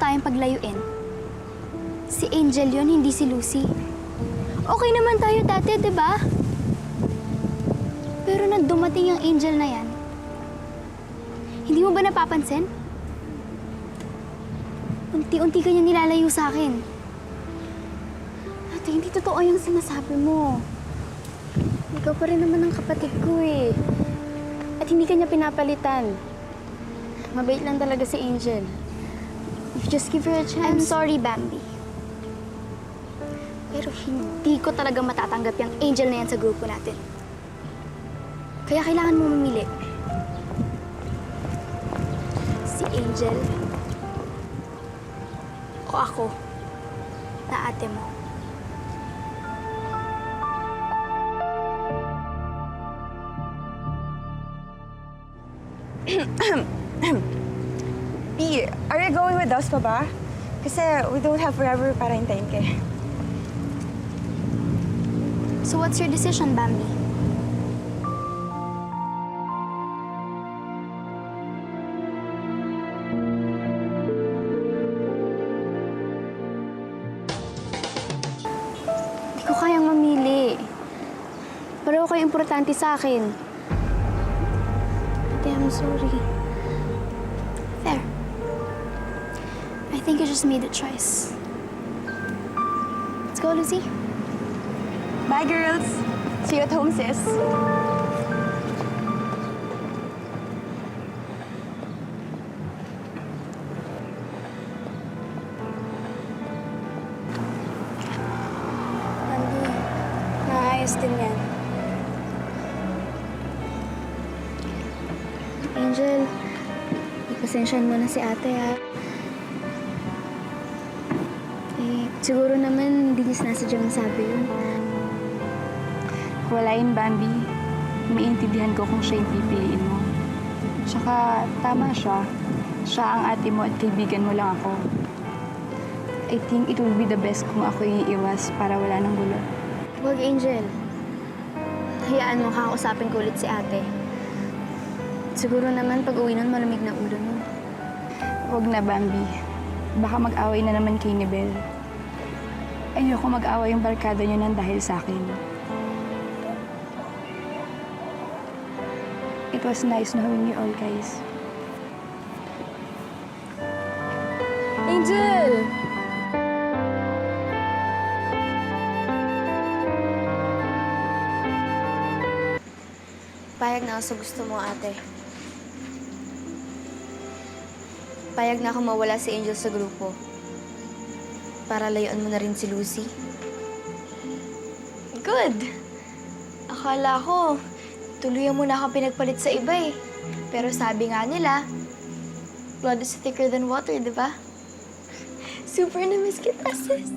kayang paglayuin. Si Angel yon, hindi si Lucy. Okay naman tayo dati, di ba? Pero nang dumating yung Angel na yan, hindi mo ba napapansin? Unti-unti kanya nilalayo sa akin. Ate, hindi totoo yung sinasabi mo. Ikaw pa rin naman ang kapatid ko eh. At hindi kanya pinapalitan. Mabait lang talaga si Angel. If you just give her a chance... I'm sorry, Bambi. Pero hindi ko talaga matatanggap yung Angel na yan sa grupo natin. Kaya kailangan mo mamili. Si Angel o ako na ate mo. B, are you going with us pa ba? Kasi we don't have forever para hintayin ka. So what's your decision, Bambi? Hindi ko kayang mamili. Pareho kayo importante sa akin. Ate, I'm sorry. Fair. I think you just made a choice. Let's go, Lucy. Bye, girls. See you at home, sis. Bambi, naayos din yan. Angel, ipasensyahan mo na si ate, ha? Siguro naman hindi niya sinasadyang sabi yun. Wala yun, Bambi. Maiintindihan ko kung siya yung pipiliin mo. Tsaka, tama siya. Siya ang ate mo at kaibigan mo lang ako. I think it will be the best kung ako yung iiwas para wala nang gulo. Huwag, Angel. Hayaan mo kakausapin ko ulit si ate. Siguro naman pag uwi nun, malamig na ulo nun. Huwag na, Bambi. Baka mag-away na naman kay ni Belle. Ayoko mag-away yung barkada niyo nang dahil sa akin. It was nice knowing you all, guys. Angel! Payag na ako sa gusto mo, ate. Payag na ako mawala si Angel sa grupo. Para layuan mo na rin si Lucy. Good! Akala ko, tuluyan mo na ako pinagpalit sa iba eh. Pero sabi nga nila, blood is thicker than water, di ba? Super na-miss kita, sis.